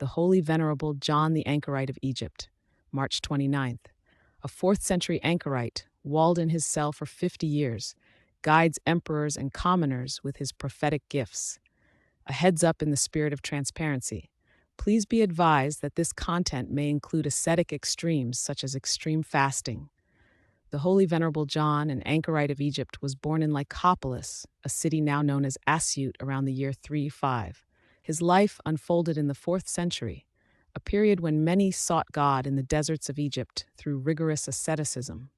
the Holy Venerable John the Anchorite of Egypt, March 29th. A 4th century Anchorite, walled in his cell for 50 years, guides emperors and commoners with his prophetic gifts. A heads up in the spirit of transparency. Please be advised that this content may include ascetic extremes such as extreme fasting. The Holy Venerable John, an Anchorite of Egypt, was born in Lycopolis, a city now known as Asyut, around the year 35. His life unfolded in the 4th century, a period when many sought God in the deserts of Egypt through rigorous asceticism.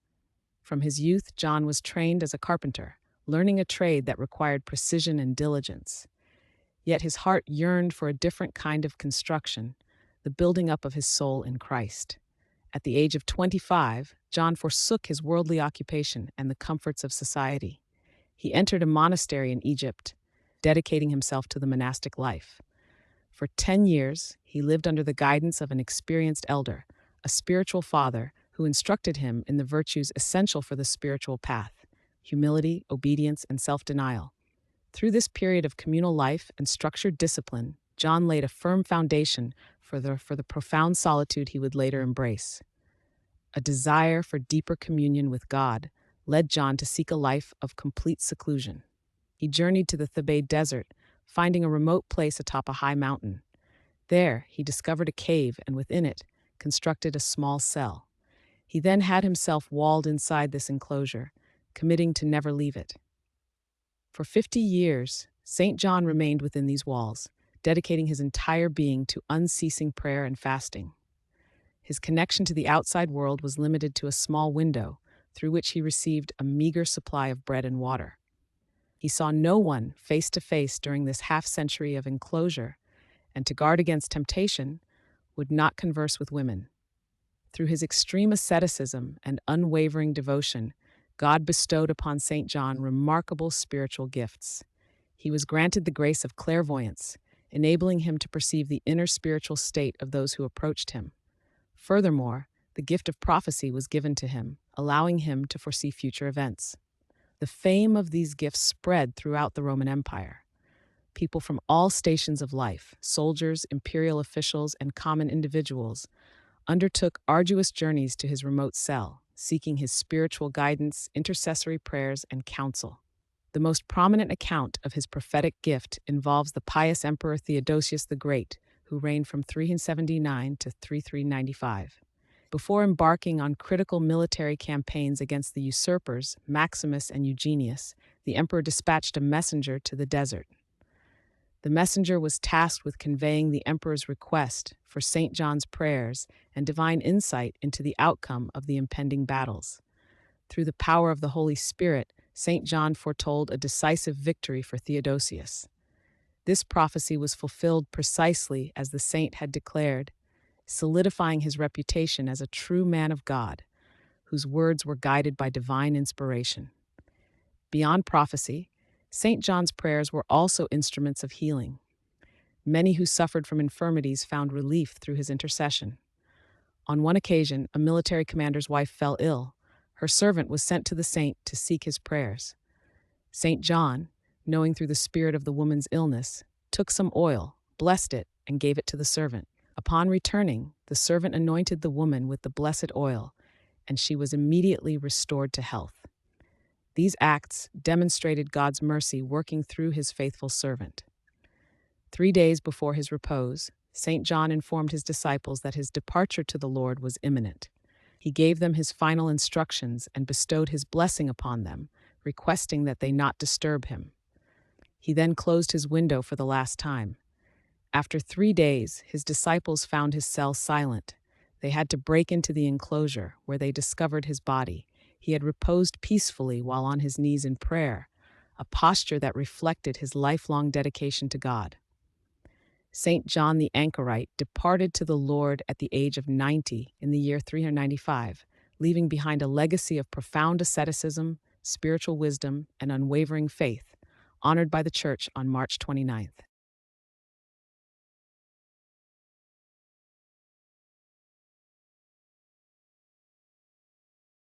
From his youth, John was trained as a carpenter, learning a trade that required precision and diligence. Yet his heart yearned for a different kind of construction, the building up of his soul in Christ. At the age of 25, John forsook his worldly occupation and the comforts of society. He entered a monastery in Egypt, dedicating himself to the monastic life. For 10 years, he lived under the guidance of an experienced elder, a spiritual father who instructed him in the virtues essential for the spiritual path: humility, obedience, and self-denial. Through this period of communal life and structured discipline, John laid a firm foundation for the profound solitude he would later embrace. A desire for deeper communion with God led John to seek a life of complete seclusion. He journeyed to the Thebaid desert, finding a remote place atop a high mountain. There, he discovered a cave and within it constructed a small cell. He then had himself walled inside this enclosure, committing to never leave it. For 50 years, St. John remained within these walls, dedicating his entire being to unceasing prayer and fasting. His connection to the outside world was limited to a small window, through which he received a meager supply of bread and water. He saw no one face to face during this half-century of enclosure, and to guard against temptation, would not converse with women. Through his extreme asceticism and unwavering devotion, God bestowed upon St. John remarkable spiritual gifts. He was granted the grace of clairvoyance, enabling him to perceive the inner spiritual state of those who approached him. Furthermore, the gift of prophecy was given to him, allowing him to foresee future events. The fame of these gifts spread throughout the Roman Empire. People from all stations of life, soldiers, imperial officials, and common individuals, undertook arduous journeys to his remote cell, seeking his spiritual guidance, intercessory prayers, and counsel. The most prominent account of his prophetic gift involves the pious Emperor Theodosius the Great, who reigned from 379 to 3395. Before embarking on critical military campaigns against the usurpers Maximus and Eugenius, the emperor dispatched a messenger to the desert. The messenger was tasked with conveying the emperor's request for St. John's prayers and divine insight into the outcome of the impending battles. Through the power of the Holy Spirit, St. John foretold a decisive victory for Theodosius. This prophecy was fulfilled precisely as the saint had declared, solidifying his reputation as a true man of God, whose words were guided by divine inspiration. Beyond prophecy, St. John's prayers were also instruments of healing. Many who suffered from infirmities found relief through his intercession. On one occasion, a military commander's wife fell ill. Her servant was sent to the saint to seek his prayers. St. John, knowing through the spirit of the woman's illness, took some oil, blessed it, and gave it to the servant. Upon returning, the servant anointed the woman with the blessed oil, and she was immediately restored to health. These acts demonstrated God's mercy working through his faithful servant. 3 days before his repose, St. John informed his disciples that his departure to the Lord was imminent. He gave them his final instructions and bestowed his blessing upon them, requesting that they not disturb him. He then closed his window for the last time. After 3 days, his disciples found his cell silent. They had to break into the enclosure, where they discovered his body. He had reposed peacefully while on his knees in prayer, a posture that reflected his lifelong dedication to God. St. John the Anchorite departed to the Lord at the age of 90 in the year 395, leaving behind a legacy of profound asceticism, spiritual wisdom, and unwavering faith, honored by the Church on March 29th.